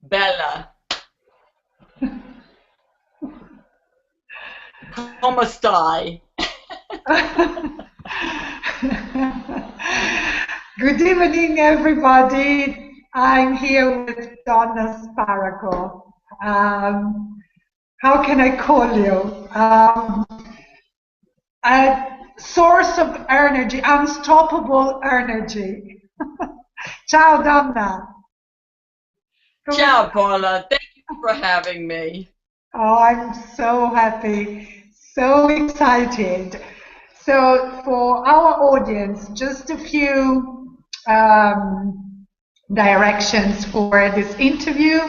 Bella, come stai? Good evening, everybody. I'm here with Donna Sparaco. How can I call you? A source of energy, unstoppable energy. Ciao, Donna. Come Ciao, sta? Paula. Thank you for having me. Oh, I'm so happy, so excited. So, for our audience, just a few directions for this interview.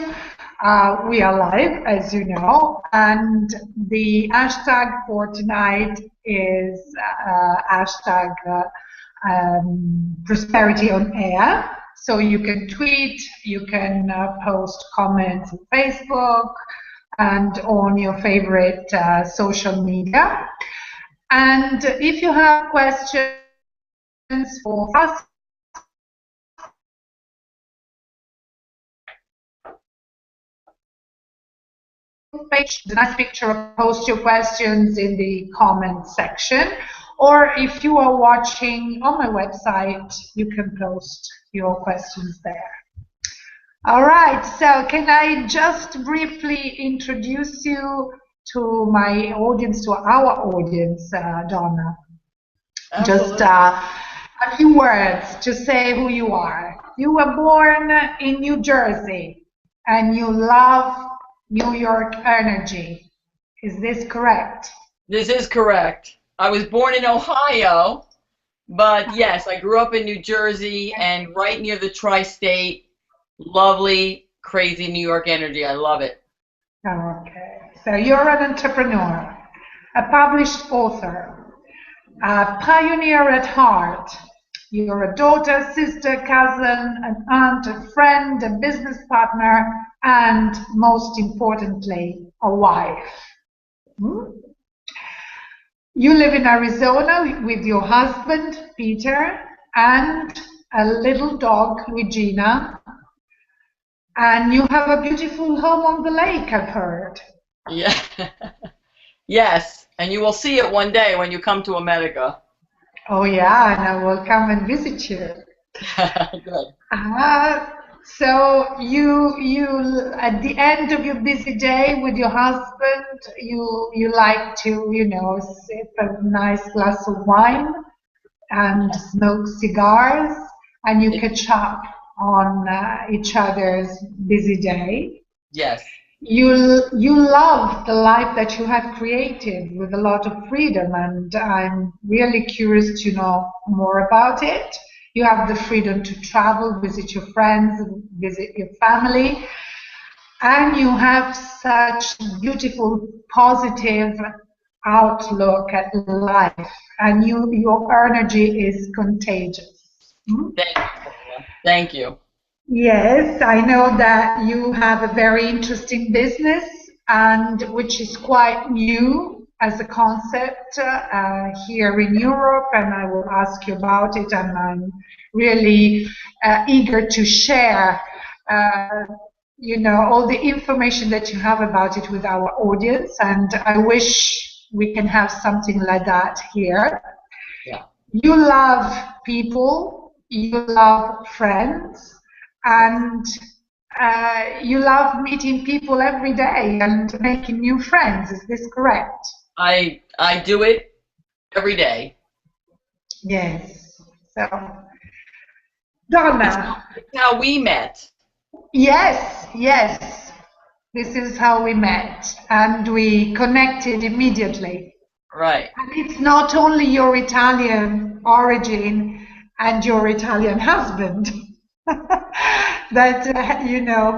We are live, as you know, and the hashtag for tonight is hashtag prosperity on air. So you can tweet, you can post comments on Facebook and on your favorite social media. And if you have questions for us, page the nice picture, post your questions in the comment section. Or if you are watching on my website, you can post your questions there. All right, so can I just briefly introduce you to my audience, to our audience, Donna? Just Absolutely. a few words to say who you are. You were born in New Jersey and you love New York energy. Is this correct? This is correct. I was born in Ohio, but yes, I grew up in New Jersey and right near the tri-state. Lovely, crazy New York energy. I love it. Okay, so you're an entrepreneur, a published author, a pioneer at heart. You're a daughter, sister, cousin, an aunt, a friend, a business partner, and most importantly, a wife. Hmm? You live in Arizona with your husband, Peter, and a little dog, Regina, and you have a beautiful home on the lake, I've heard. Yeah. Yes, and you will see it one day when you come to America. Oh yeah, and I will come and visit you. Good. Ah, so you at the end of your busy day with your husband, you like to, sip a nice glass of wine and smoke cigars, and you It, catch up on each other's busy day. yes. You love the life that you have created with a lot of freedom, and I'm really curious to know more about it. You have the freedom to travel, visit your friends, visit your family, and you have such beautiful, positive outlook at life, and your energy is contagious. Hmm? Thank you, Paula. Thank you. Yes, I know that you have a very interesting business and which is quite new as a concept here in Europe, and I will ask you about it, and I'm really eager to share all the information that you have about it with our audience, and I wish we can have something like that here. Yeah. You love people, you love friends, Yes. and you love meeting people every day and making new friends. Is this correct? I do it every day. Yes. So, It's Donna, it's how we met. yes, yes. This is how we met, and we connected immediately. Right. And it's not only your Italian origin and your Italian husband that,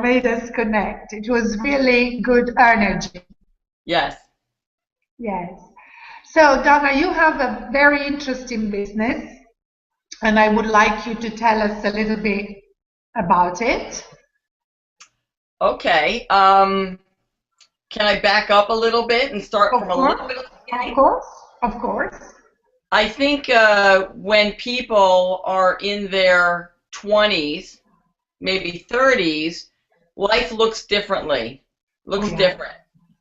made us connect. It was really good energy. Yes. Yes. So, Donna, you have a very interesting business, and I would like you to tell us a little bit about it. Okay. Can I back up a little bit and start Of from a course, little bit of the of beginning? course, of course. I think when people are in their 20s, maybe 30s, life looks differently, Oh, looks yeah. different.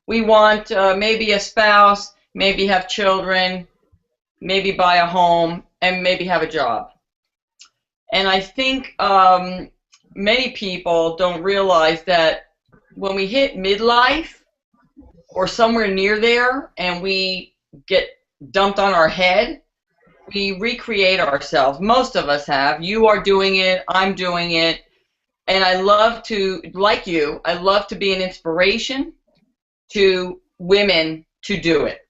We want maybe a spouse, maybe have children, maybe buy a home, and maybe have a job. And I think many people don't realize that when we hit midlife or somewhere near there and we get dumped on our head, we recreate ourselves. Most of us have. You are doing it, I'm doing it. And I love to, like you, I love to be an inspiration to women to do it.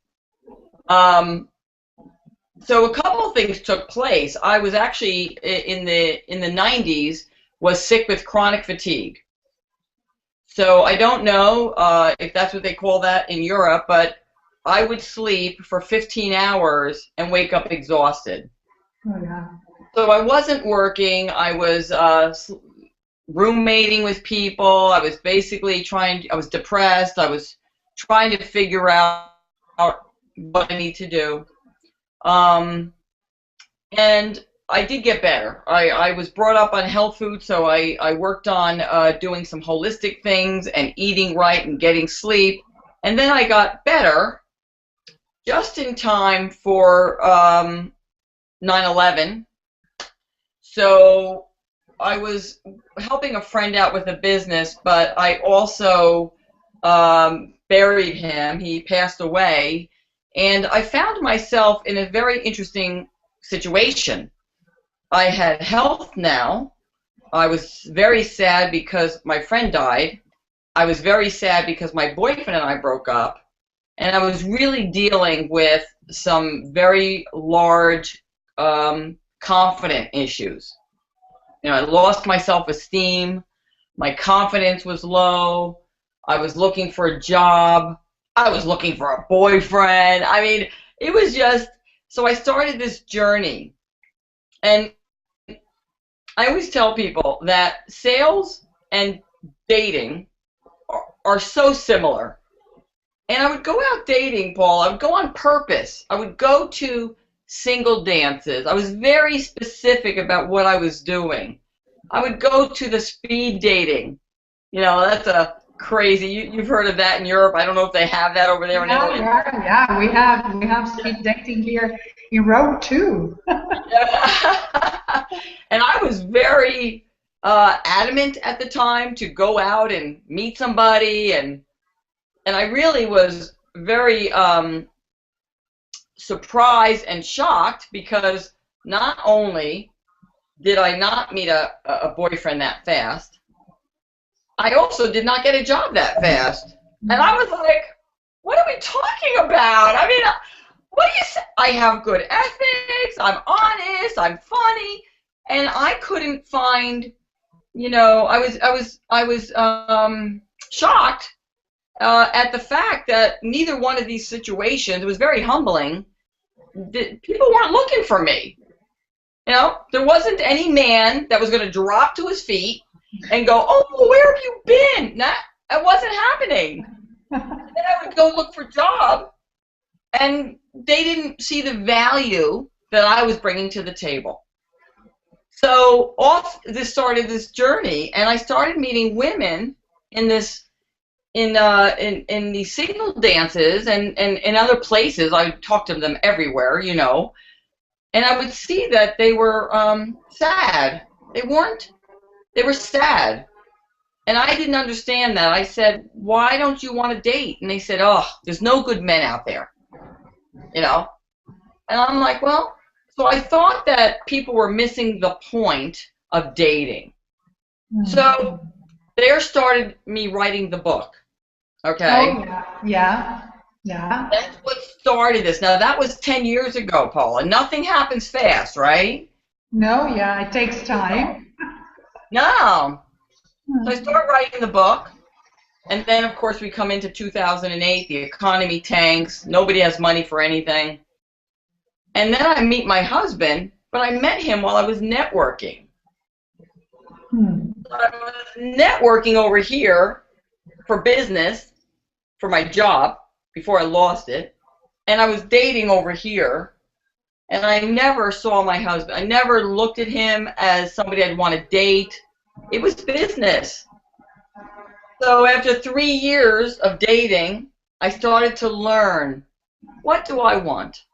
So a couple of things took place. I was actually in the 90s was sick with chronic fatigue. So I don't know if that's what they call that in Europe, but I would sleep for 15 hours and wake up exhausted. Oh, yeah. So I wasn't working. I was roommating with people. I was basically I was depressed. I was trying to figure out what I need to do. And I did get better. I was brought up on health food, so I worked on doing some holistic things and eating right and getting sleep. And then I got better just in time for 9/11. So I was helping a friend out with a business, but I also buried him. He passed away. And I found myself in a very interesting situation. I had health now. I was very sad because my friend died. I was very sad because my boyfriend and I broke up. And I was really dealing with some very large confident issues. You know, I lost my self-esteem. My confidence was low. I was looking for a job. I was looking for a boyfriend. I mean, it was just, so I started this journey. And I always tell people that sales and dating are so similar. And I would go out dating, Paul. I would go on purpose. I would go to single dances. I was very specific about what I was doing. I would go to the speed dating. You know, that's a crazy. You've heard of that in Europe. I don't know if they have that over there in Italy. Yeah. We have speed dating here in Rome too. And I was very adamant at the time to go out and meet somebody, and I really was very surprised and shocked because not only did I not meet a boyfriend that fast, I also did not get a job that fast. And I was like, what are we talking about? I mean, what do you say? I have good ethics, I'm honest, I'm funny, and I couldn't find, you know, I was shocked at the fact that neither one of these situations, it was very humbling, people weren't looking for me. You know, there wasn't any man that was going to drop to his feet and go, oh, where have you been? That wasn't happening. And then I would go look for a job, and they didn't see the value that I was bringing to the table. So this started this journey, and I started meeting women in this, in these single dances and in other places. I would talk to them everywhere, you know, and I would see that they were sad. They were sad. And I didn't understand that. I said, why don't you want to date? And they said, oh, there's no good men out there, you know. And I'm like, well, so I thought that people were missing the point of dating. So there started me writing the book, okay? Oh, yeah. That's what started this. Now, that was 10 years ago, Paula. Nothing happens fast, right? No, yeah, it takes time. No. So I started writing the book, and then, of course, we come into 2008. The economy tanks. Nobody has money for anything. And then I meet my husband, but I met him while I was networking. So I was networking over here for business, for my job, before I lost it. And I was dating over here. And I never saw my husband. I never looked at him as somebody I'd want to date. It was business. So after 3 years of dating, I started to learn, what do I want?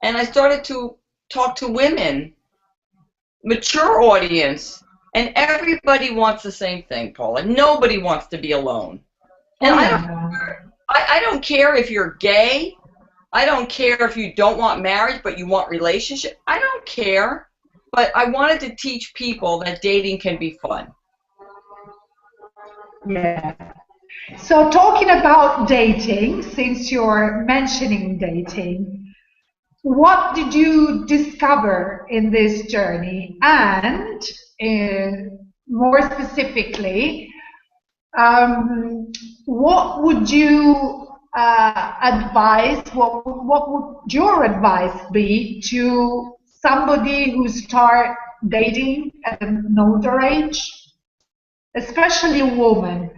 And I started to talk to women, mature audience, and everybody wants the same thing, Paula. Nobody wants to be alone. And Oh yeah. I don't care if you're gay. I don't care if you don't want marriage, but you want relationship. I don't care. But I wanted to teach people that dating can be fun. Yeah. So talking about dating, since you're mentioning dating, what did you discover in this journey? And more specifically, what would you advise? What would your advice be to somebody who start dating at an older age, especially a woman?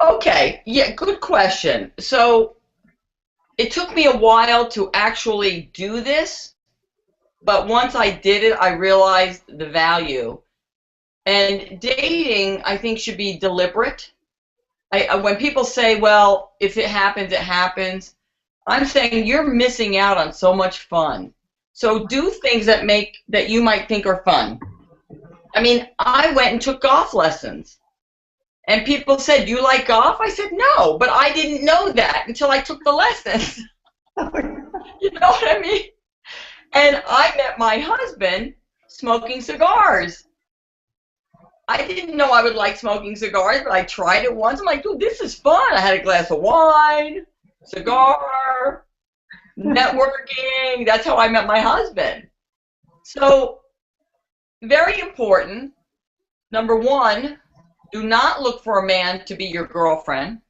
Okay, yeah, good question. So it took me a while to actually do this, but once I did it, I realized the value. And dating, I think, should be deliberate. When people say, well, if it happens, it happens, I'm saying you're missing out on so much fun. So do things that you might think are fun. I mean, I went and took golf lessons. And people said, you like golf? I said, no, but I didn't know that until I took the lessons. You know what I mean? And I met my husband smoking cigars. I didn't know I would like smoking cigars, but I tried it once. I'm like, dude, this is fun. I had a glass of wine, cigar, networking. That's how I met my husband. So, very important. Number one, do not look for a man to be your girlfriend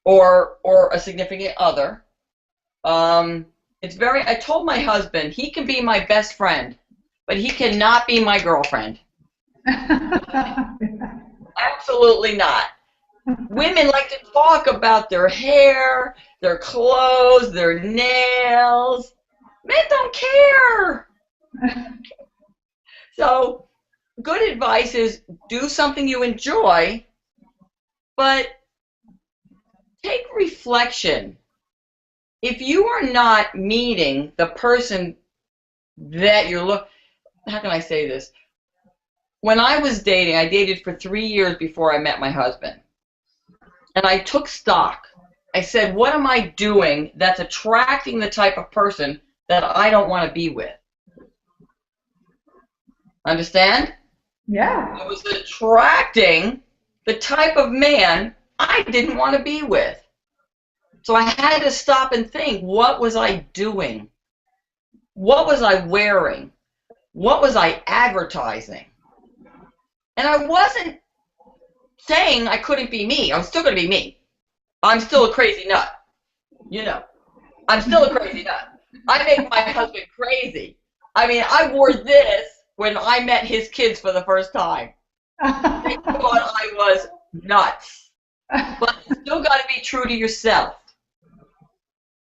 or a significant other. I told my husband, he can be my best friend, but he cannot be my girlfriend. Absolutely not. Women like to talk about their hair, their clothes, their nails. Men don't care. So, good advice is do something you enjoy, but take reflection. If you are not meeting the person that how can I say this? When I was dating, I dated for 3 years before I met my husband. And I took stock. I said, what am I doing that's attracting the type of person that I don't want to be with? Understand? Yeah. I was attracting the type of man I didn't want to be with. So I had to stop and think, what was I doing? What was I wearing? What was I advertising? And I wasn't saying I couldn't be me. I was still going to be me. I'm still a crazy nut. You know, I'm still a crazy nut. I make my husband crazy. I mean, I wore this when I met his kids for the first time. They thought I was nuts. But you still got to be true to yourself.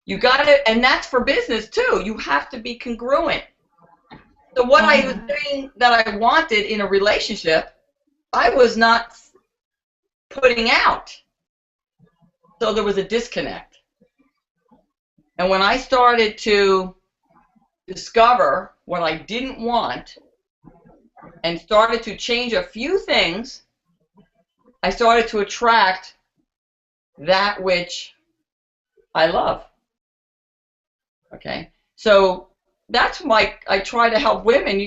You got to, and that's for business too. You have to be congruent. So what I was saying that I wanted in a relationship, I was not putting out. So there was a disconnect. And when I started to discover what I didn't want and started to change a few things, I started to attract that which I love. Okay? So that's why I try to help women.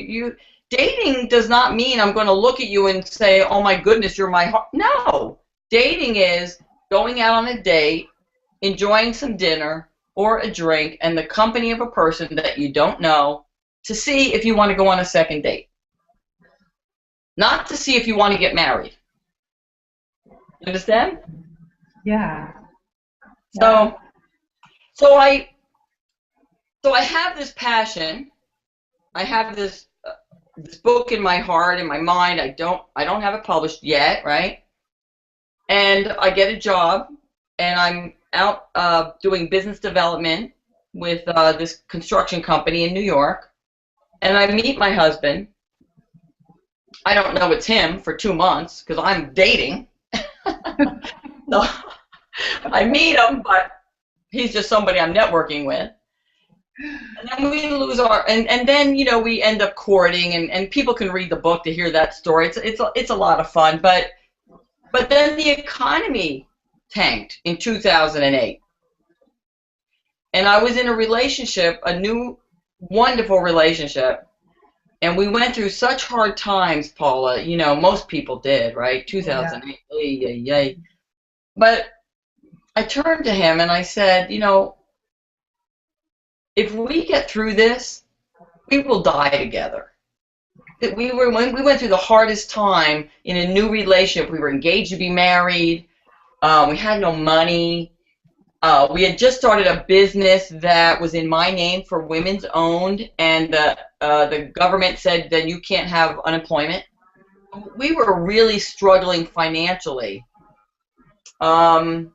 Dating does not mean I'm going to look at you and say, oh my goodness, you're my heart. No. Dating is going out on a date, enjoying some dinner or a drink, and the company of a person that you don't know to see if you want to go on a second date. Not to see if you want to get married. You understand? Yeah. So I have this passion. I have this book in my heart, in my mind. I don't have it published yet, right? And I get a job, and I'm out doing business development with this construction company in New York, and I meet my husband, I don't know it's him for 2 months because I'm dating. So I meet him, but he's just somebody I'm networking with. And then we lose our, and then, you know, we end up courting, and people can read the book to hear that story. It's a lot of fun, but then the economy tanked in 2008. And I was in a relationship, a new, wonderful relationship, and we went through such hard times, Paula. You know, most people did, right? 2008, yay, yay. But I turned to him and I said, you know, if we get through this, we will die together. When we went through the hardest time in a new relationship. We were engaged to be married. We had no money. We had just started a business that was in my name for women's owned, and the government said that you can't have unemployment. We were really struggling financially. And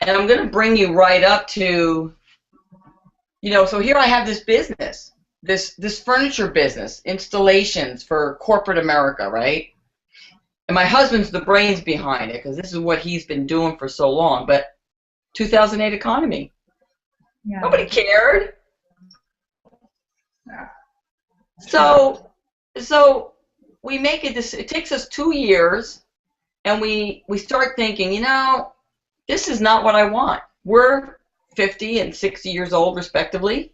I'm going to bring you right up to, you know, so here I have this business, this furniture business, installations for corporate America, right? And my husband's the brains behind it because this is what he's been doing for so long. But 2008 economy. Yeah. Nobody cared. Yeah. So we make it. It takes us 2 years, and we start thinking, you know, this is not what I want. We're 50 and 60 years old, respectively.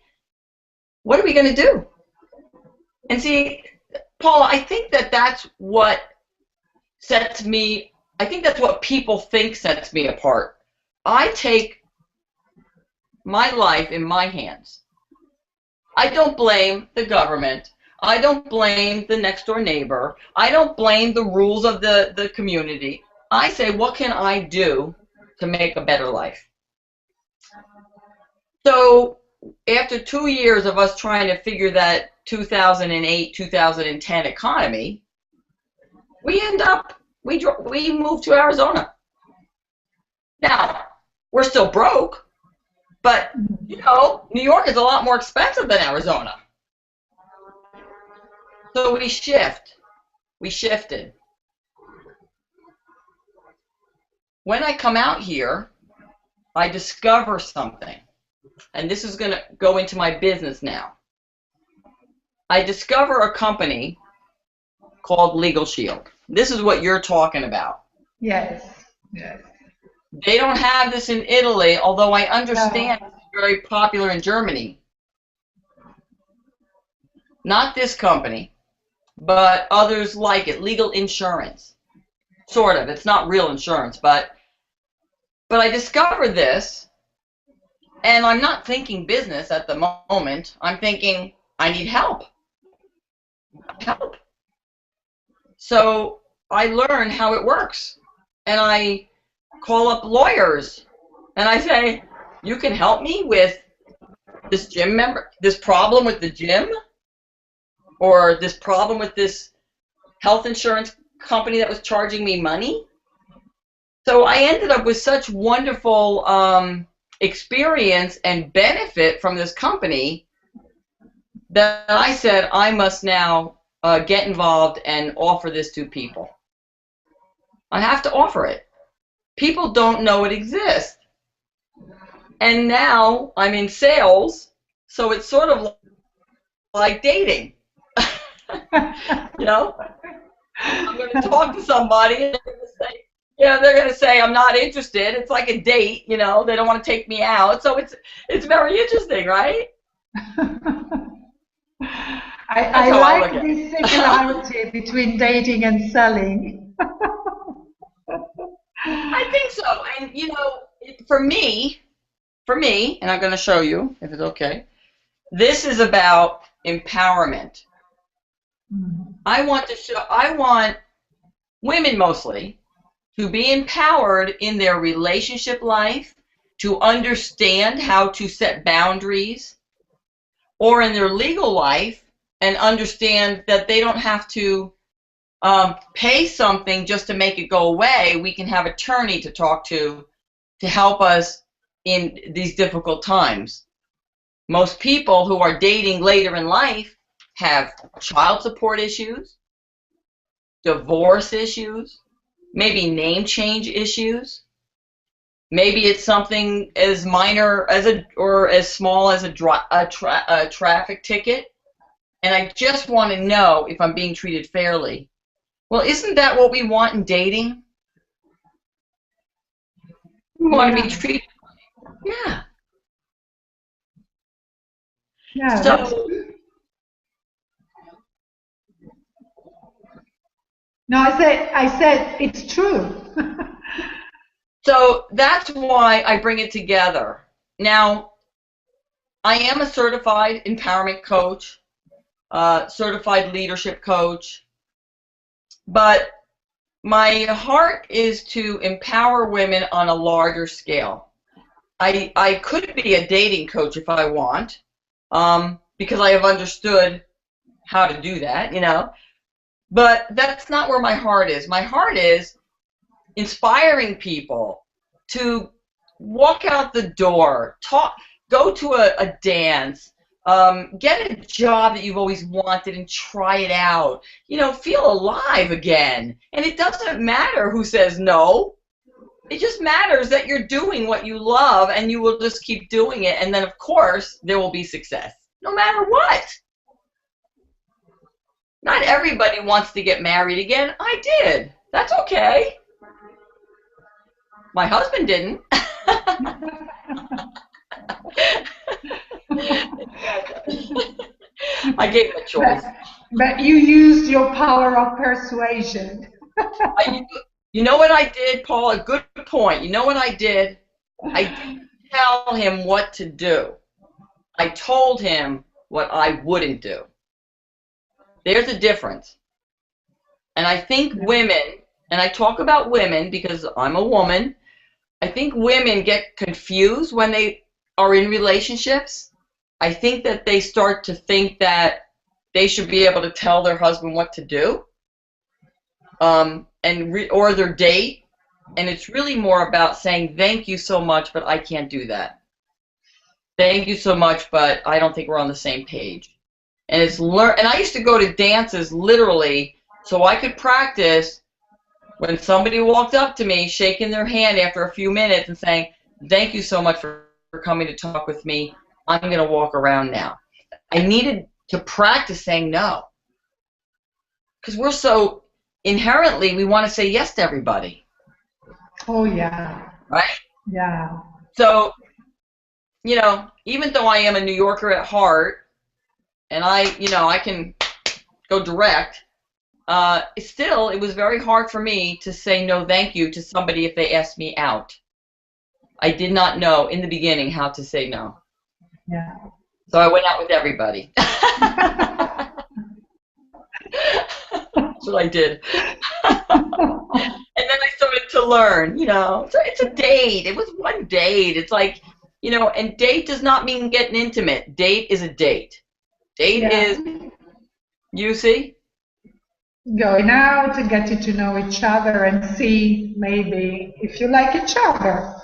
What are we going to do? And see, Paula, I think that's what sets me. I think that's what people think sets me apart. I take my life in my hands. I don't blame the government. I don't blame the next door neighbor. I don't blame the rules of the community. I say, what can I do to make a better life? So after 2 years of us trying to figure that 2008, 2010 economy, we moved to Arizona. Now, we're still broke, but, you know, New York is a lot more expensive than Arizona. So we shifted. When I come out here, I discover something, and this is going to go into my business now. I discover a company called Legal Shield. This is what you're talking about. Yes, yes. They don't have this in Italy, although I understand it's very popular in Germany. Not this company, but others like it. Legal insurance. Sort of. It's not real insurance, but I discovered this, and I'm not thinking business at the moment. I'm thinking, I need help. Help. So I learn how it works, and I call up lawyers, and I say, you can help me with this gym member, this problem with the gym, or this problem with this health insurance company that was charging me money. So I ended up with such wonderful experience and benefit from this company that I said I must now get involved and offer this to people. I have to offer it. People don't know it exists. And now I'm in sales, so it's sort of like dating. You know? I'm going to talk to somebody, and they're going to say, I'm not interested. It's like a date, you know. They don't want to take me out. So it's very interesting, right? I like this similarity between dating and selling. I think so. And, you know, for me, and I'm going to show you, if it's okay, this is about empowerment. I want women mostly to be empowered in their relationship life, to understand how to set boundaries, or in their legal life, and understand that they don't have to pay something just to make it go away. We can have an attorney to talk to help us in these difficult times. Most people who are dating later in life have child support issues. divorce issues, maybe name change issues. Maybe it's something as minor as or as small as a traffic ticket, and I just want to know if I'm being treated fairly. Well, isn't that what we want in dating? We want to be treated. Yeah. Yeah. So, No, I said it's true. so that's why I bring it together. Now, I am a certified empowerment coach, certified leadership coach, but my heart is to empower women on a larger scale. I could be a dating coach if I want, because I have understood how to do that, you know. But that's not where my heart is. My heart is inspiring people to walk out the door, go to a dance, get a job that you've always wanted and try it out. You know, feel alive again. And it doesn't matter who says no. It just matters that you're doing what you love, and you will just keep doing it. And then, of course, there will be success, no matter what. Not everybody wants to get married again. I did. That's okay. My husband didn't. I gave him a choice. But you used your power of persuasion. You know what I did, Paul? A good point. You know what I did? I didn't tell him what to do. I told him what I wouldn't do. There's a difference. And I think women, and I talk about women because I'm a woman, I think women get confused when they are in relationships. I think that they start to think that they should be able to tell their husband what to do, or their date, and it's really more about saying thank you so much, but I can't do that. Thank you so much, but I don't think we're on the same page. And and I used to go to dances literally so I could practice when somebody walked up to me, shaking their hand after a few minutes and saying, thank you so much for coming to talk with me. I'm going to walk around now. I needed to practice saying no. Because we're so inherently, we want to say yes to everybody. Oh, yeah. Right? Yeah. So, you know, even though I am a New Yorker at heart, and I can go direct, still, it was very hard for me to say no thank you to somebody if they asked me out. I did not know in the beginning how to say no. Yeah. So I went out with everybody. That's what I did. And then I started to learn, so it's a date. It was one date. It's like, and date does not mean getting intimate. Date is a date. Date is, you see? Going out and getting to know each other and see maybe if you like each other.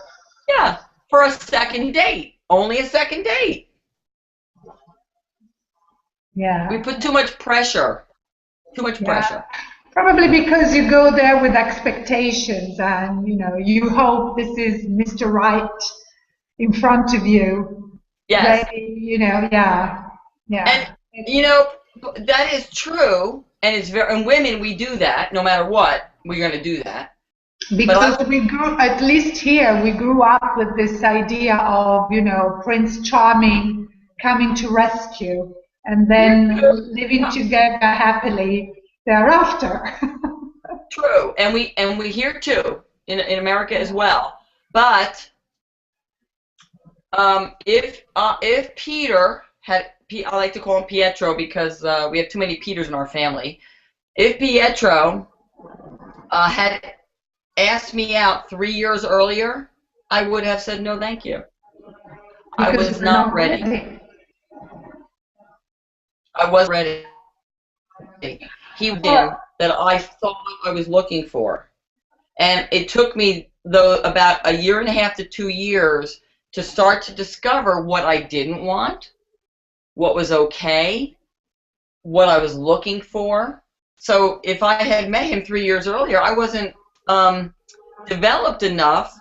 Yeah, for a second date. Only a second date. Yeah. We put too much pressure. Too much pressure. Probably because you go there with expectations and, you hope this is Mr. Right in front of you. Yes. Yeah. And, that is true. And women, we do that. No matter what, we're going to do that. Because at least here, we grew up with this idea of, Prince Charming coming to rescue and then living together happily thereafter. True, and we hear too in America as well. But if Peter had, I like to call him Pietro because we have too many Peters in our family. If Pietro had asked me out 3 years earlier, I would have said no, thank you. I was not ready. I wasn't ready. He did that I thought I was looking for. And it took me, though, about 1.5 to 2 years to start to discover what I didn't want, what was okay, what I was looking for. So if I had met him 3 years earlier, I wasn't developed enough.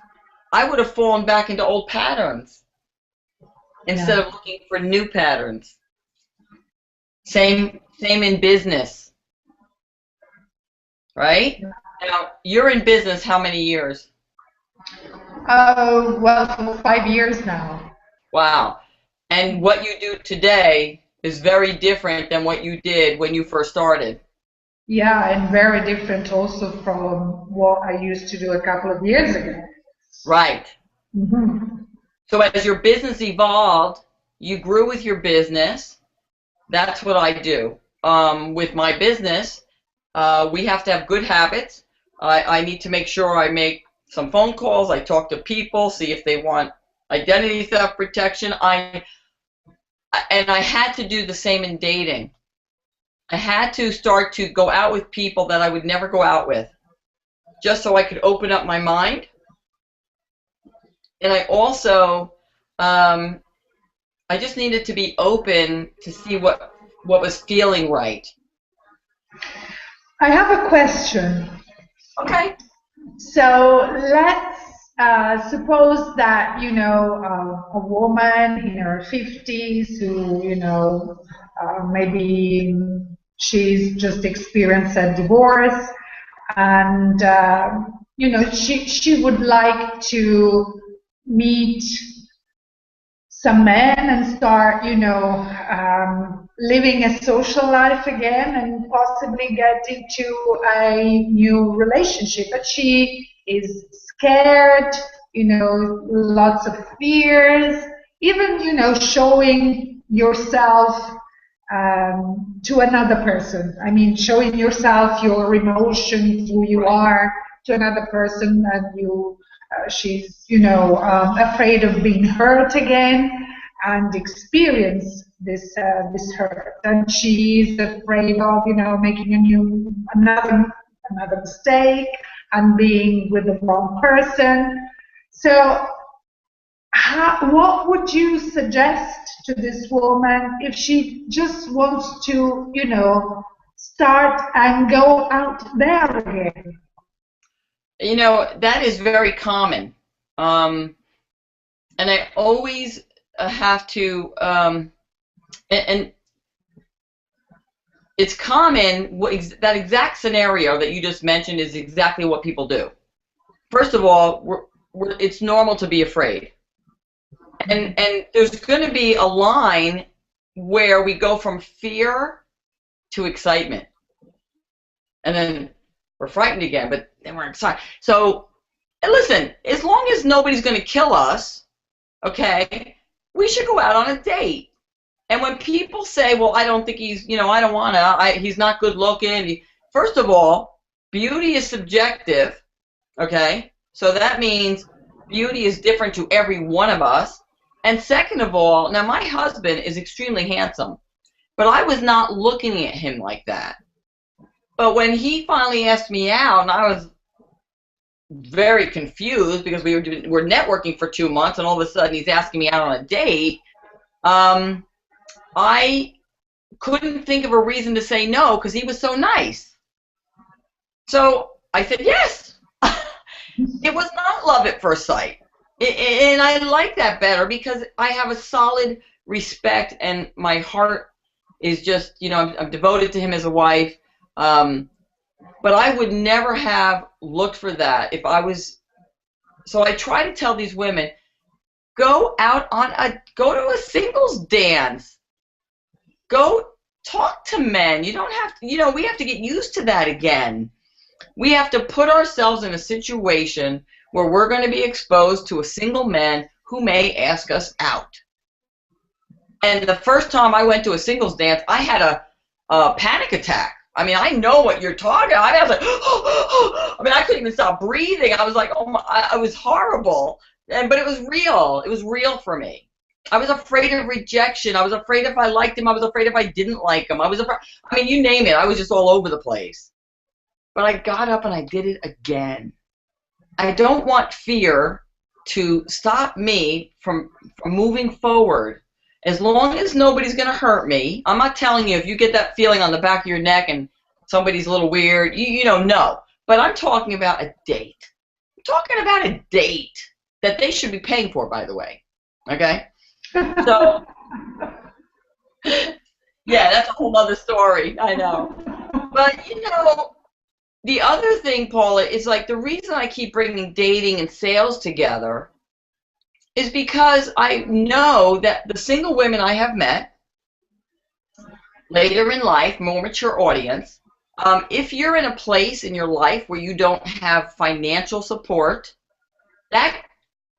I would have fallen back into old patterns instead Yeah. of looking for new patterns. Same in business, right? Now, you're in business how many years? Oh, well, for 5 years now. Wow. And what you do today is very different than what you did when you first started. Yeah, and very different also from what I used to do a couple of years ago. Right. Hmm. So as your business evolved, you grew with your business. That's what I do. With my business, we have to have good habits. I need to make sure I make some phone calls. I talk to people, see if they want identity theft protection. And I had to do the same in dating. I had to start to go out with people that I would never go out with, just so I could open up my mind. And I also, I just needed to be open to see what was feeling right. I have a question. Okay. So let's suppose that, a woman in her 50s who, maybe she's just experienced a divorce and, she would like to meet some men and start, living a social life again and possibly get into a new relationship. But she is scared, lots of fears, even, showing yourself to another person. I mean, showing yourself, your emotions, who you are to another person, and she's, afraid of being hurt again and experience this hurt, and she's afraid of, making another mistake and being with the wrong person. So what would you suggest to this woman if she just wants to, start and go out there again? That is very common. And I always have to, and it's common, that exact scenario that you just mentioned is exactly what people do. First of all, it's normal to be afraid. And there's going to be a line where we go from fear to excitement. And then we're frightened again, but then we're excited. So, listen, as long as nobody's going to kill us, okay, we should go out on a date. And when people say, well, I don't think he's, I don't want to, he's not good looking. First of all, beauty is subjective, okay? So that means beauty is different to every one of us. And second of all, now my husband is extremely handsome, but I was not looking at him like that. But when he finally asked me out, and I was very confused because we were networking for 2 months, and all of a sudden he's asking me out on a date, I couldn't think of a reason to say no because he was so nice. So I said yes. It was not love at first sight. And I like that better because I have a solid respect and my heart is just, I'm devoted to him as a wife. But I would never have looked for that if I was. So I try to tell these women, go to a singles dance. Go talk to men. You don't have to, we have to get used to that again. We have to put ourselves in a situation where we're going to be exposed to a single man who may ask us out. And the first time I went to a singles dance, I had a panic attack. I mean, I know what you're talking about. I was like, I mean, I couldn't even stop breathing. I was like, oh my, I was horrible. But it was real. It was real for me. I was afraid of rejection. I was afraid if I liked him. I was afraid if I didn't like him. I was afraid. I mean, you name it. I was just all over the place. But I got up and I did it again. I don't want fear to stop me from moving forward. As long as nobody's going to hurt me, I'm not telling you if you get that feeling on the back of your neck and somebody's a little weird, you know, no. But I'm talking about a date. I'm talking about a date that they should be paying for, by the way. Okay? So, yeah, that's a whole other story. I know. But, you know, the other thing, Paula, is like the reason I keep bringing dating and sales together is because I know that the single women I have met later in life, more mature audience, if you're in a place in your life where you don't have financial support, that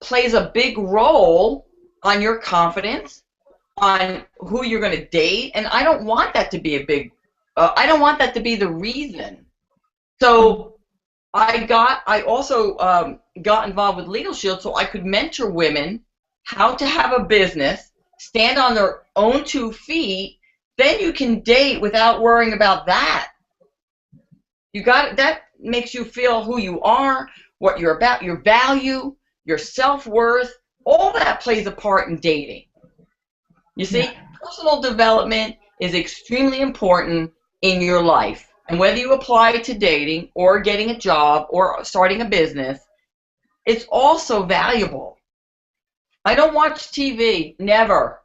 plays a big role on your confidence, on who you're going to date, and I don't want that to be a big, I don't want that to be the reason. So I also got involved with Legal Shield so I could mentor women how to have a business, stand on their own 2 feet. Then you can date without worrying about that. You got it. That makes you feel who you are, what you're about, your value, your self-worth. All that plays a part in dating. You see, yeah. Personal development is extremely important in your life. And whether you apply it to dating or getting a job or starting a business, it's also valuable. I don't watch TV, never.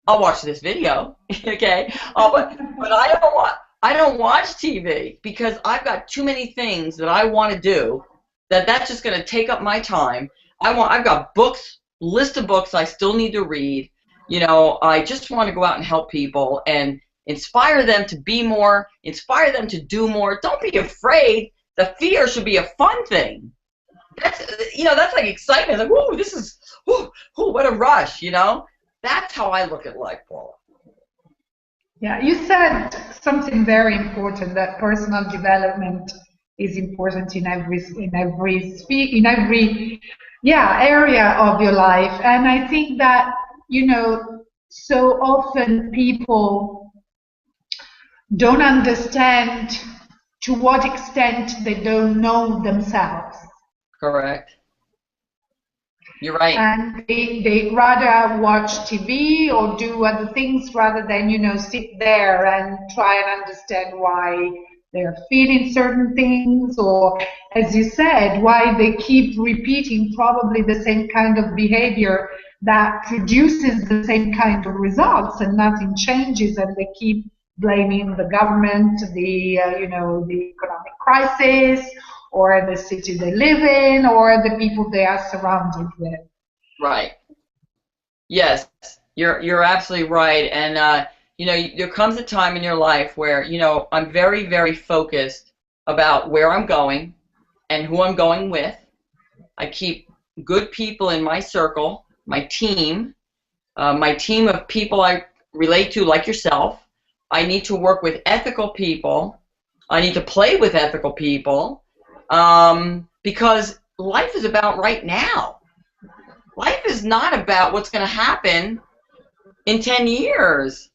I'll watch this video, okay? But I don't watch TV because I've got too many things that I want to do that's just going to take up my time. I've got books, list of books I still need to read. You know, I just want to go out and help people and inspire them to be more, inspire them to do more. Don't be afraid. The fear should be a fun thing. That's like excitement. Like, whoo, this is, whoo, what a rush, you know? That's how I look at life, Paula. Yeah, you said something very important, that personal development is important in every area of your life. And I think that, you know, so often people don't understand to what extent they don't know themselves. Correct. You're right. And they rather watch TV or do other things rather than, you know, sit there and try and understand why they're feeling certain things, or, as you said, why they keep repeating probably the same kind of behavior that produces the same kind of results and nothing changes, and they keep blaming the government, the economic crisis, or the city they live in, or the people they are surrounded with. Right. Yes, you're absolutely right. And there comes a time in your life where, you know, I'm very, very focused about where I'm going and who I'm going with. I keep good people in my circle, my team of people I relate to, like yourself. I need to work with ethical people. I need to play with ethical people. Because life is about right now. Life is not about what's going to happen in 10 years.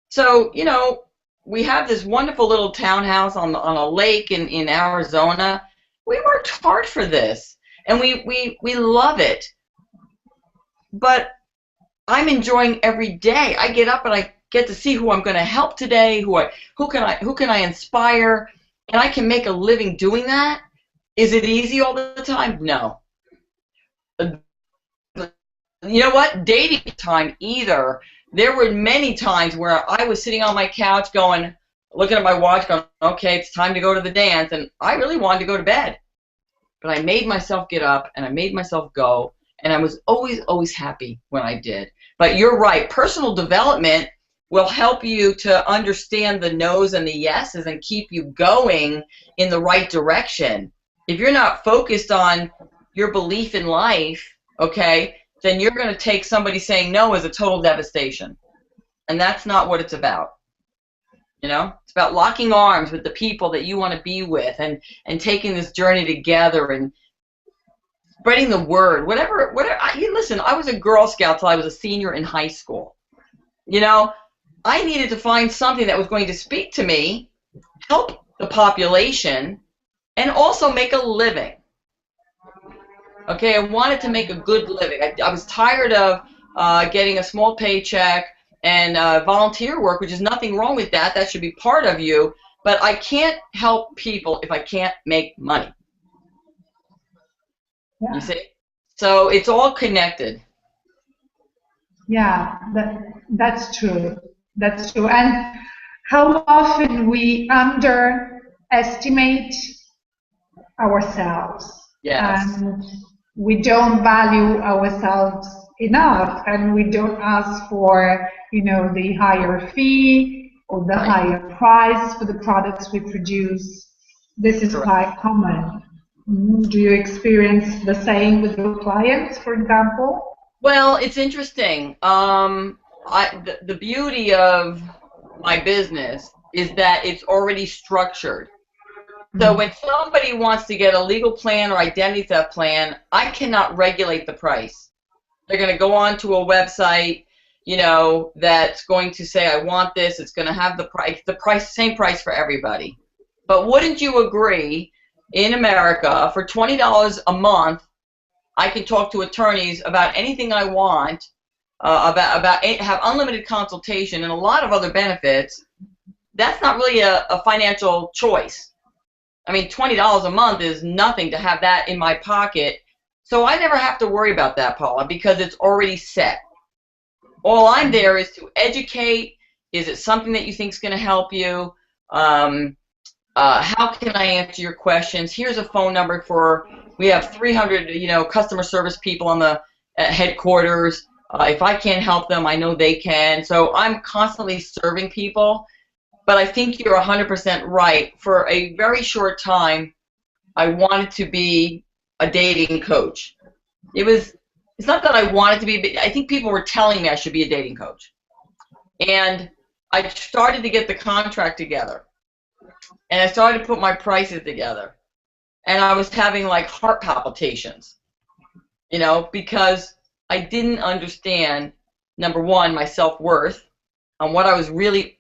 So, you know, we have this wonderful little townhouse on a lake in Arizona. We worked hard for this, and we love it. But I'm enjoying every day. I get up and I get to see who I'm going to help today, who can I inspire, and I can make a living doing that. Is it easy all the time? No. You know what? Dating time either. There were many times where I was sitting on my couch looking at my watch going, okay, it's time to go to the dance, and I really wanted to go to bed. But I made myself get up, and I made myself go, and I was always happy when I did. But you're right. Personal development will help you to understand the no's and the yeses and keep you going in the right direction. If you're not focused on your belief in life, okay, then you're going to take somebody saying no as a total devastation. And that's not what it's about. You know? It's about locking arms with the people that you want to be with and taking this journey together and spreading the word. Whatever. Listen, I was a Girl Scout till I was a senior in high school. You know, I needed to find something that was going to speak to me, help the population, and also make a living. Okay, I wanted to make a good living. I was tired of getting a small paycheck and volunteer work, which is nothing wrong with that. That should be part of you. but I can't help people if I can't make money. Yeah. You see? So it's all connected. Yeah, that's true. That's true. And how often we underestimate ourselves, Yes. and we don't value ourselves enough, and we don't ask for, the higher fee or the Right. higher price for the products we produce. This is Correct. quite common. Do you experience the same with your clients, for example? Well, it's interesting. The beauty of my business is that it's already structured. So when somebody wants to get a legal plan or identity theft plan, I cannot regulate the price. They're going to go onto a website, that's going to say, I want this. It's going to have the price, same price for everybody. But wouldn't you agree, in America, for $20 a month, I can talk to attorneys about anything I want, have unlimited consultation and a lot of other benefits. That's not really a financial choice. I mean, $20 a month is nothing to have that in my pocket. So I never have to worry about that, Paula, because it's already set. All I'm there is to educate. Is it something that you think is going to help you? How can I answer your questions? Here's a phone number we have 300, customer service people on the headquarters. If I can't help them, I know they can. So I'm constantly serving people. But I think you're 100% right. For a very short time, I wanted to be a dating coach. It's not that I wanted to be, but I think people were telling me I should be a dating coach. And I started to get the contract together. And I started to put my prices together. And I was having like heart palpitations, because I didn't understand, number one, my self-worth and what I was really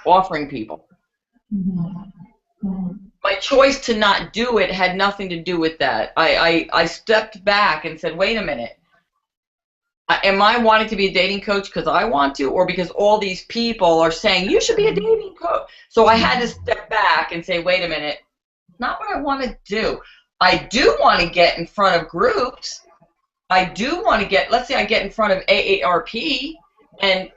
offering people. My choice to not do it had nothing to do with that. I stepped back and said, wait a minute. Am I wanting to be a dating coach because I want to, or because all these people are saying you should be a dating coach? So I had to step back and say, wait a minute, not what I want to do. I do want to get in front of groups. I do want to let's say I get in front of AARP and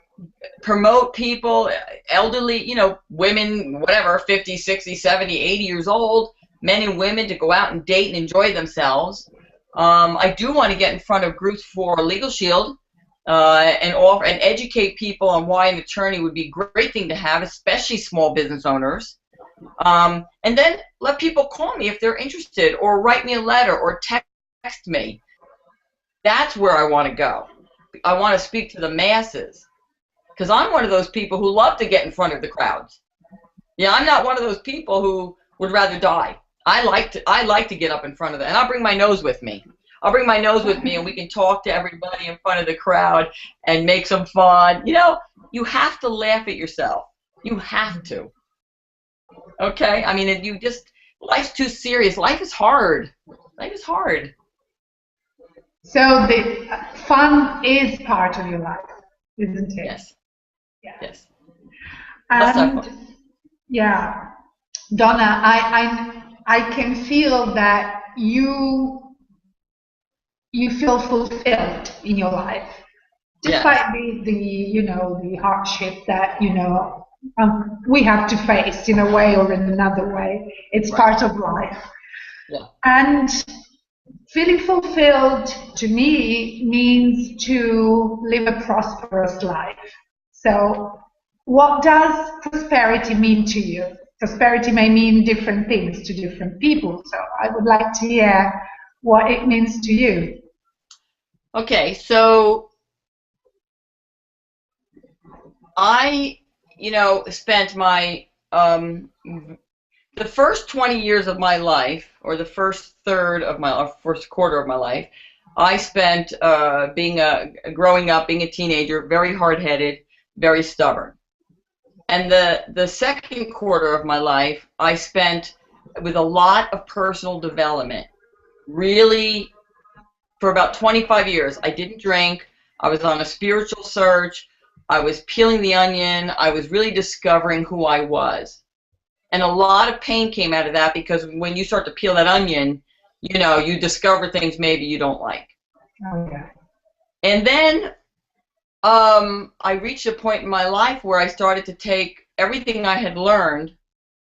promote people, elderly, women, whatever, 50, 60, 70, 80 years old, men and women, to go out and date and enjoy themselves. I do want to get in front of groups for Legal Shield and offer and educate people on why an attorney would be a great thing to have, especially small business owners. And then let people call me if they're interested, or write me a letter, or text me. That's where I want to go. I want to speak to the masses, because I'm one of those people who love to get in front of the crowds. Yeah, I'm not one of those people who would rather die. I like to get up in front of them, and I'll bring my nose with me. I'll bring my nose with me, and we can talk to everybody in front of the crowd and make some fun. You have to laugh at yourself. You have to. Okay? I mean, life's too serious. Life is hard. Life is hard. So the fun is part of your life, isn't it? Yes. Yeah. Yes. And yeah, Donna, I can feel that you feel fulfilled in your life, despite the hardship that we have to face in a way or in another way. It's part of life. Yeah. And feeling fulfilled to me means to live a prosperous life. So what does prosperity mean to you? Prosperity may mean different things to different people. So I would like to hear what it means to you. Okay, so I, spent my the first 20 years of my life, or the first third of my, or first quarter of my life, I spent growing up, being a teenager, very hard-headed, very stubborn. And the second quarter of my life, I spent with a lot of personal development. Really, for about 25 years, I didn't drink. I was on a spiritual search. I was peeling the onion. I was really discovering who I was. And a lot of pain came out of that, because when you start to peel that onion, you know, you discover things maybe you don't like. Oh, yeah. And then I reached a point in my life where I started to take everything I had learned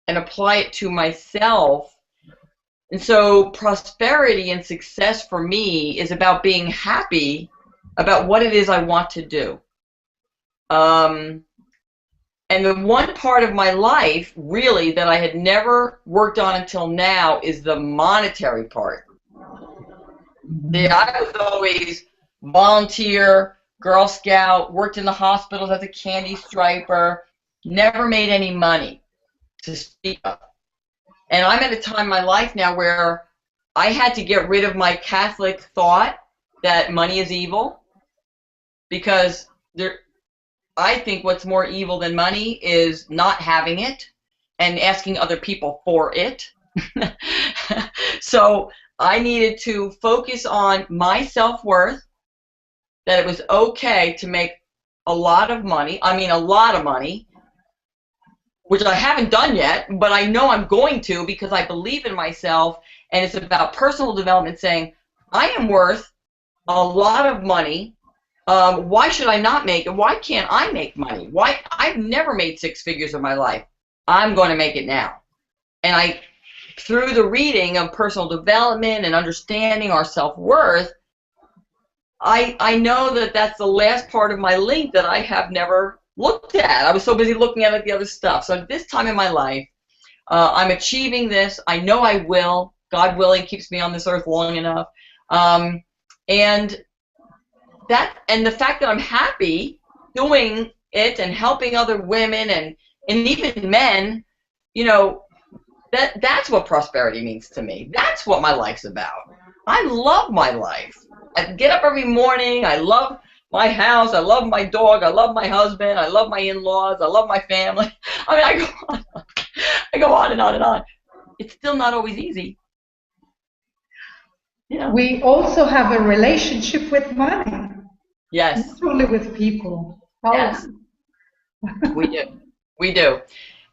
and apply it to myself. And so prosperity and success for me is about being happy about what it is I want to do. And the one part of my life, really, that I had never worked on until now is the monetary part. I was always volunteer, Girl Scout, worked in the hospitals as a candy striper, never made any money to speak of. And I'm at a time in my life now where I had to get rid of my Catholic thought that money is evil, because I think what's more evil than money is not having it and asking other people for it. So I needed to focus on my self-worth, that it was okay to make a lot of money, which I haven't done yet, but I know I'm going to, because I believe in myself, and it's about personal development, saying, I am worth a lot of money. Why should I not make it? Why can't I make money? Why? I've never made 6 figures in my life. I'm going to make it now. And through the reading of personal development and understanding our self-worth, I know that that's the last part of my link that I have never looked at. I was so busy looking at the other stuff. So at this time in my life, I'm achieving this. I know I will. God willing, keeps me on this earth long enough. And the fact that I'm happy doing it and helping other women and even men, you know, that's what prosperity means to me. That's what my life's about. I love my life. I get up every morning. I love my house. I love my dog. I love my husband. I love my in-laws. I love my family. I mean, I go on and on and on. It's still not always easy. Yeah. We also have a relationship with money. Yes. Not only with people. Yes. We do. We do.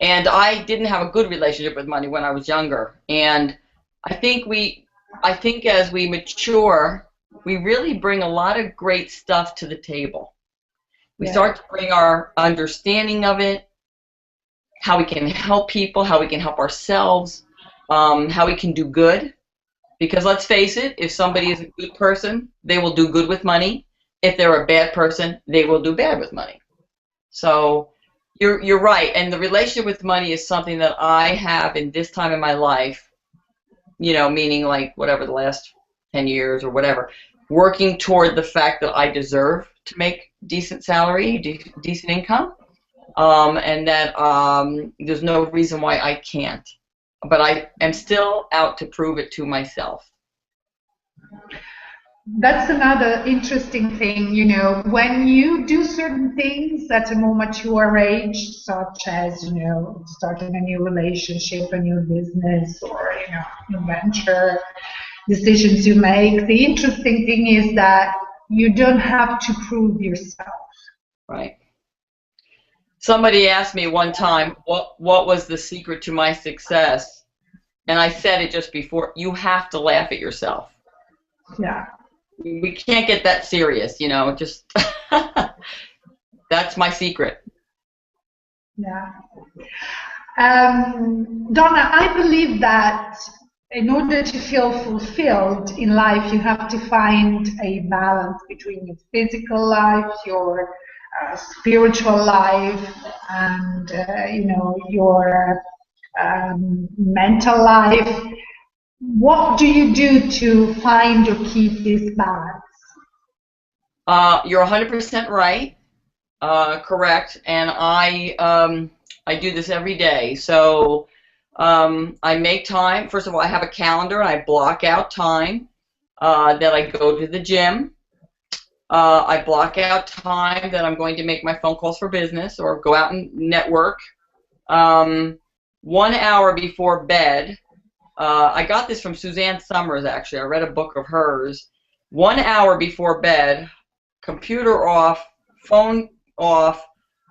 And I didn't have a good relationship with money when I was younger. And I think as we mature, we really bring a lot of great stuff to the table. We start to bring our understanding of it, how we can help people, how we can help ourselves, how we can do good. Because let's face it, if somebody is a good person, they will do good with money. If they're a bad person, they will do bad with money. So you're right. And the relationship with money is something that I have in this time in my life, you know, meaning like whatever, the last 10 years or whatever, working toward the fact that I deserve to make decent salary, decent income, and that there's no reason why I can't. But I am still out to prove it to myself. That's another interesting thing, you know, when you do certain things at a more mature age, such as, you know, starting a new relationship, a new business, or, you know, new venture, decisions you make, the interesting thing is that you don't have to prove yourself. Right. Somebody asked me one time, what was the secret to my success? And I said it just before, you have to laugh at yourself. Yeah. We can't get that serious, you know, just that's my secret. Yeah. Donna, I believe that in order to feel fulfilled in life, you have to find a balance between your physical life, your spiritual life, and you know, your mental life. What do you do to find or keep this balance? You're 100% right, correct, and I do this every day. So I make time. First of all, I have a calendar, and I block out time that I go to the gym. I block out time that I'm going to make my phone calls for business or go out and network. 1 hour before bed, I got this from Suzanne Summers, actually. I read a book of hers. 1 hour before bed, computer off, phone off,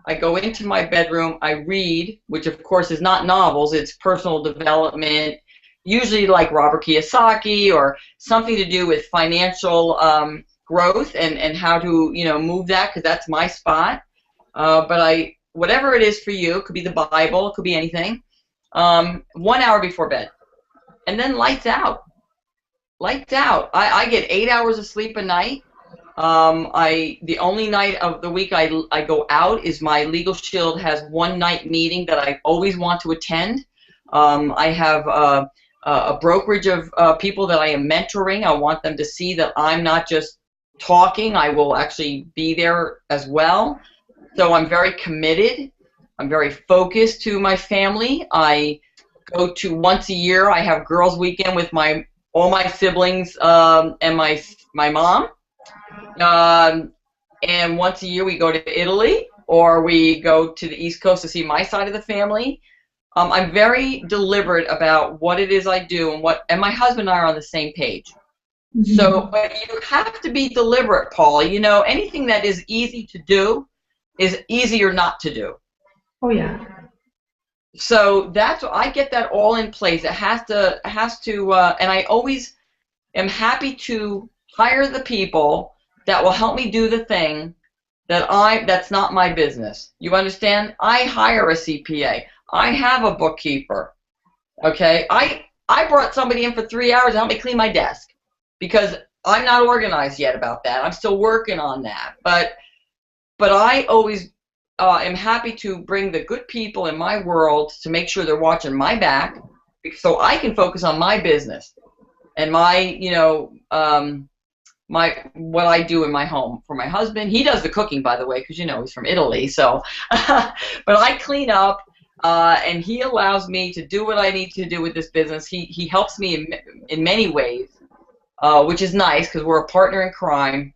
I go into my bedroom, I read, which of course is not novels, it's personal development, usually like Robert Kiyosaki or something to do with financial growth and how to, move that, because that's my spot. But whatever it is for you, it could be the Bible, it could be anything, 1 hour before bed. And then lights out. Lights out. I get 8 hours of sleep a night. The only night of the week I go out is my Legal Shield has one night meeting that I always want to attend. I have a brokerage of people that I am mentoring. I want them to see that I'm not just talking. I will actually be there as well. So I'm very committed. I'm very focused to my family. I go to once a year. I have girls' weekend with all my siblings and my mom. And once a year we go to Italy, or we go to the East Coast to see my side of the family. I'm very deliberate about what it is I do, and my husband and I are on the same page. Mm-hmm. So, but you have to be deliberate, Paula. Anything that is easy to do is easier not to do. Oh yeah. So I get that all in place. It has to, and I always am happy to hire the people that will help me do the thing that's not my business. You understand? I hire a CPA. I have a bookkeeper. Okay? I brought somebody in for 3 hours to help me clean my desk because I'm not organized yet about that. I'm still working on that. But I always am happy to bring the good people in my world to make sure they're watching my back so I can focus on my business and my, what I do in my home. For my husband, he does the cooking, by the way, because he's from Italy. So, but I clean up, and he allows me to do what I need to do with this business. He helps me in many ways, which is nice because we're a partner in crime.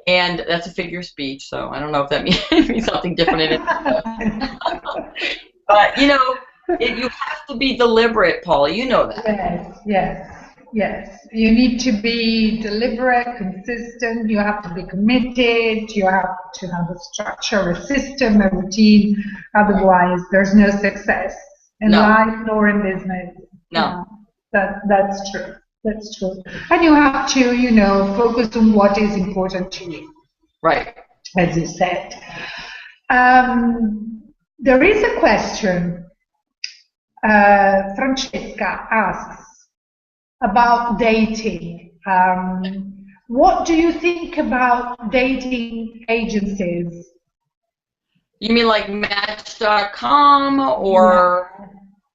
And that's a figure of speech, so I don't know if that means something different in it. But you have to be deliberate, Paula. You know that. Yes. You need to be deliberate, consistent. You have to be committed. You have to have a structure, a system, a routine. Otherwise, there's no success in life nor in business. No. That's true. That's true. And you have to, focus on what is important to you. Right. As you said. There is a question. Francesca asks about dating. What do you think about dating agencies? You mean like Match.com or? Yeah.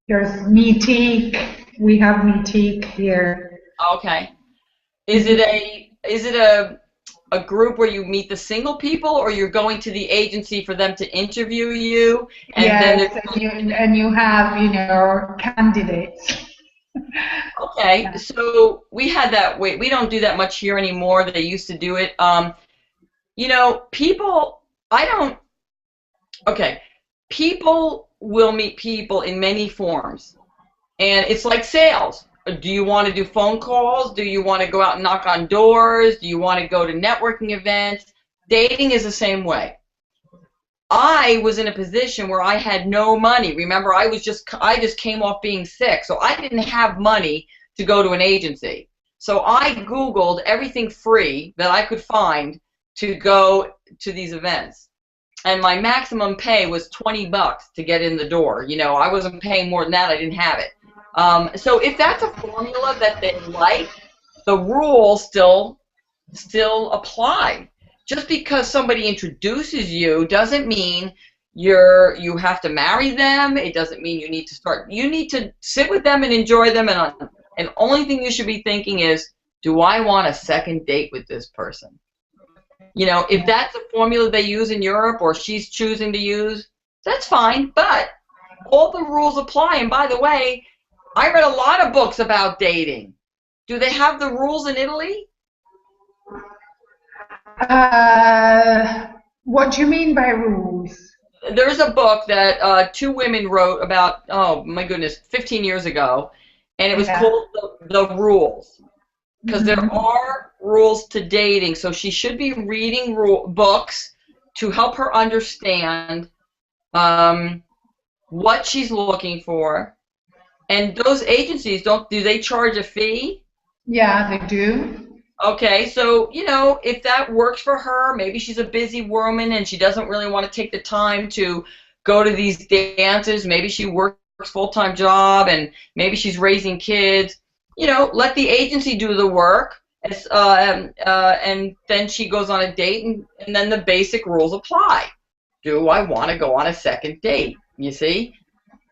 There's Meetic. We have Meetic here. Okay. Is it a group where you meet the single people, or you're going to the agency for them to interview you? And yes, and you have candidates. Okay, yeah. So we had that. We don't do that much here anymore. They used to do it. People. Okay, people will meet people in many forms, and it's like sales. Do you want to do phone calls? Do you want to go out and knock on doors? Do you want to go to networking events? Dating is the same way. I was in a position where I had no money. Remember, I just came off being sick, so I didn't have money to go to an agency. So I Googled everything free that I could find to go to these events. And my maximum pay was $20 to get in the door. I wasn't paying more than that. I didn't have it. So if that's a formula that they like, the rules still apply. Just because somebody introduces you doesn't mean you have to marry them. It doesn't mean you need to start. You need to sit with them and enjoy them. And only thing you should be thinking is, do I want a second date with this person? If that's a formula they use in Europe or she's choosing to use, that's fine. But all the rules apply. And by the way, I read a lot of books about dating. Do they have the rules in Italy? What do you mean by rules? There's a book that two women wrote about, oh my goodness, 15 years ago, and it was called The Rules. Because there are rules to dating, so she should be reading books to help her understand what she's looking for. And those agencies, do they charge a fee? Yeah, they do. Okay, so, if that works for her, maybe she's a busy woman and she doesn't really want to take the time to go to these dances. Maybe she works a full-time job and maybe she's raising kids. Let the agency do the work, and then she goes on a date, and then the basic rules apply. Do I want to go on a second date? You see?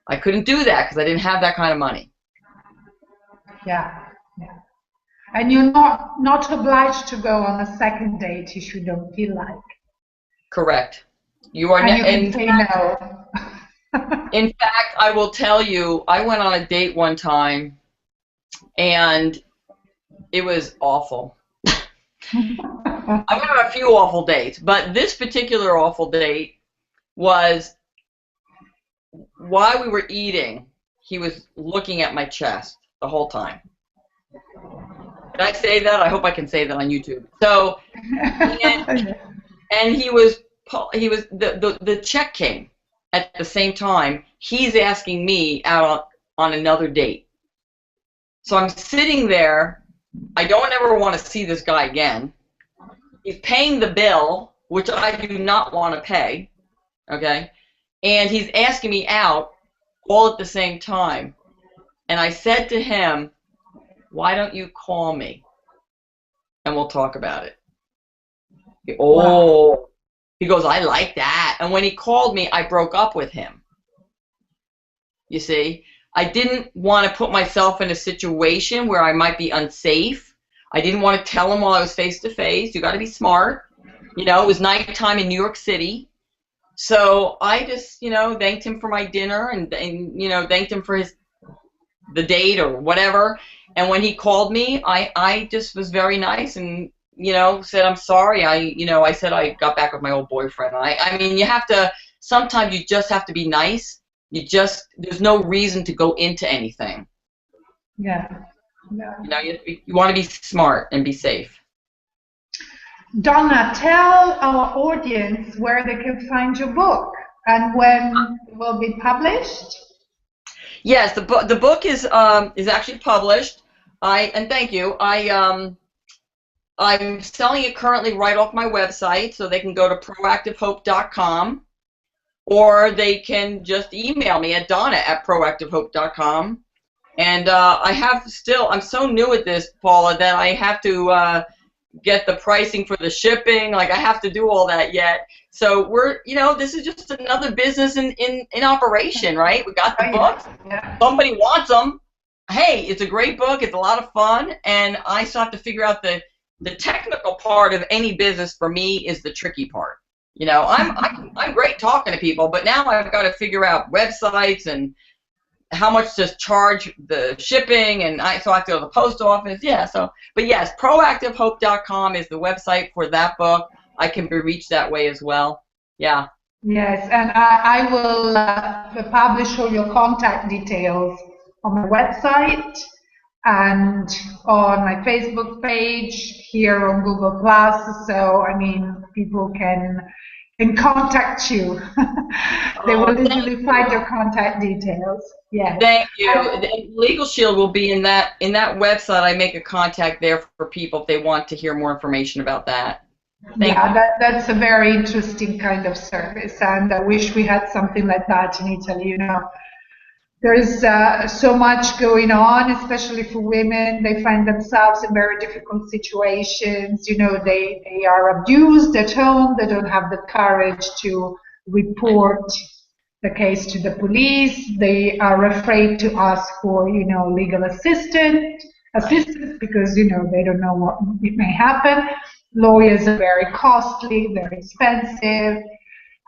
I couldn't do that because I didn't have that kind of money. Yeah. And you're not obliged to go on a second date if you don't feel like. Correct. You are. And you can say no. In fact, I will tell you, I went on a date one time, and it was awful. I went on a few awful dates, but this particular awful date was while we were eating, he was looking at my chest the whole time. Did I say that? I hope I can say that on YouTube. So, and he was the check came at the same time. He's asking me out on another date. So I'm sitting there. I don't ever want to see this guy again. He's paying the bill, which I do not want to pay. Okay, and he's asking me out all at the same time. And I said to him, why don't you call me and we'll talk about it? Wow. He goes, I like that. And when he called me, I broke up with him. You see, I didn't want to put myself in a situation where I might be unsafe. I didn't want to tell him while I was face to face. You got to be smart. It was nighttime in New York City. So I just, thanked him for my dinner and thanked him for the date or whatever. And when he called me, I just was very nice and, said, I'm sorry. I said I got back with my old boyfriend. I mean, sometimes you just have to be nice. There's no reason to go into anything. Yeah. You want to be smart and be safe. Donna, tell our audience where they can find your book and when it will be published. Yes, the book is actually published. And thank you. I'm selling it currently right off my website, so they can go to proactivehope.com, or they can just email me at donna@proactivehope.com. And I'm so new at this, Paula, that I have to get the pricing for the shipping. Like, I have to do all that yet. So this is just another business in operation, right? We got the books. Yeah. Somebody wants them. Hey, it's a great book. It's a lot of fun, and I still have to figure out the technical part of any business. For me, is the tricky part. I'm great talking to people, but now I've got to figure out websites and how much to charge the shipping, and so I have to go to the post office. Yeah. But yes, proactivehope.com is the website for that book. I can be reached that way as well. Yeah. Yes, and I will publish all your contact details on my website and on my Facebook page, here on Google+. So, I mean, people can contact you. They will easily find your contact details. Yes. Thank you. Legal Shield will be in that website. I make a contact there for people if they want to hear more information about that. That's a very interesting kind of service, and I wish we had something like that in Italy. There's so much going on, especially for women. They find themselves in very difficult situations. They are abused at home. They don't have the courage to report the case to the police. They are afraid to ask for, legal assistance because, they don't know what it may happen. Lawyers are very costly, very expensive,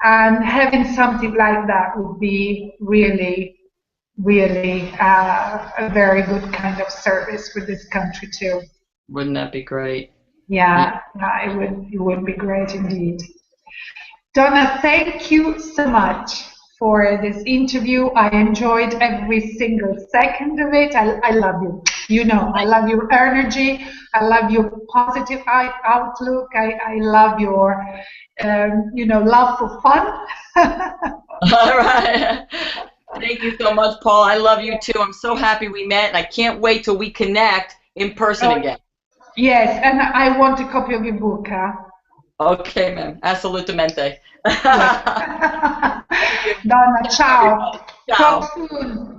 and having something like that would be really a very good kind of service for this country too. Wouldn't that be great? Yeah, it would be great indeed. Donna, thank you so much for this interview. I enjoyed every single second of it. I love you. You know, I love your energy. I love your positive outlook. I love your, love for fun. All right. Thank you so much, Paul. I love you too. I'm so happy we met, and I can't wait till we connect in person Oh, again. yes, and I want a copy of your book. Okay, ma'am. Assolutamente. Yes. Thank you. Donna, Thank you, ciao. everybody. Ciao. Talk soon.